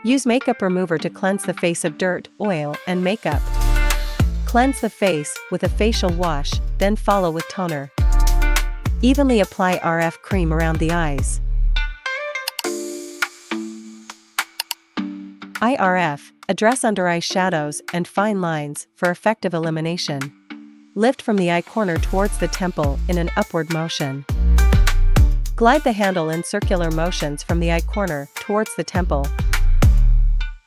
Use makeup remover to cleanse the face of dirt, oil, and makeup. Cleanse the face with a facial wash, then follow with toner. Evenly apply RF cream around the eyes. IRF, address under eye shadows and fine lines for effective elimination. Lift from the eye corner towards the temple in an upward motion. Glide the handle in circular motions from the eye corner towards the temple.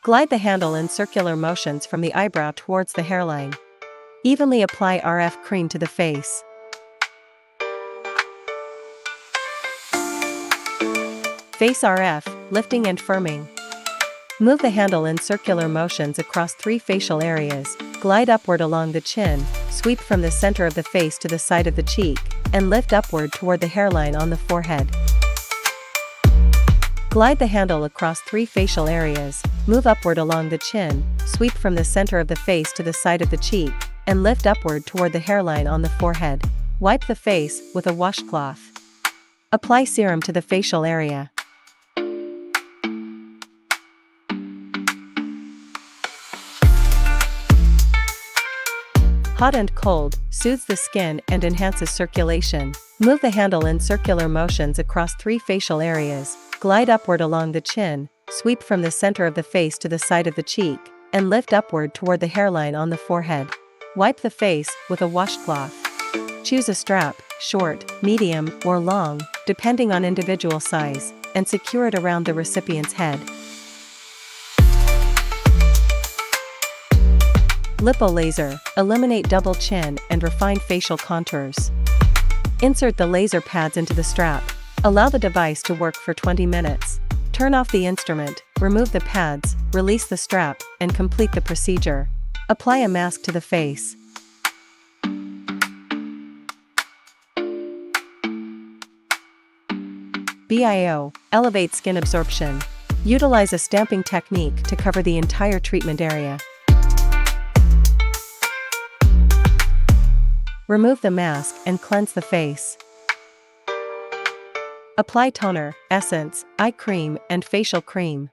Glide the handle in circular motions from the eyebrow towards the hairline. Evenly apply RF cream to the face. Face RF, lifting and firming. Move the handle in circular motions across 3 facial areas, glide upward along the chin, sweep from the center of the face to the side of the cheek, and lift upward toward the hairline on the forehead. Glide the handle across 3 facial areas, move upward along the chin, sweep from the center of the face to the side of the cheek, and lift upward toward the hairline on the forehead. Wipe the face with a washcloth. Apply serum to the facial area. Hot and cold, soothes the skin and enhances circulation. Move the handle in circular motions across 3 facial areas, glide upward along the chin, sweep from the center of the face to the side of the cheek, and lift upward toward the hairline on the forehead. Wipe the face with a washcloth. Choose a strap, short, medium, or long, depending on individual size, and secure it around the recipient's head. Lipo Laser, eliminate double chin and refine facial contours. Insert the laser pads into the strap. Allow the device to work for 20 minutes. Turn off the instrument, remove the pads, release the strap, and complete the procedure. Apply a mask to the face. BIO, elevate skin absorption. Utilize a stamping technique to cover the entire treatment area. Remove the mask and cleanse the face. Apply toner, essence, eye cream, and facial cream.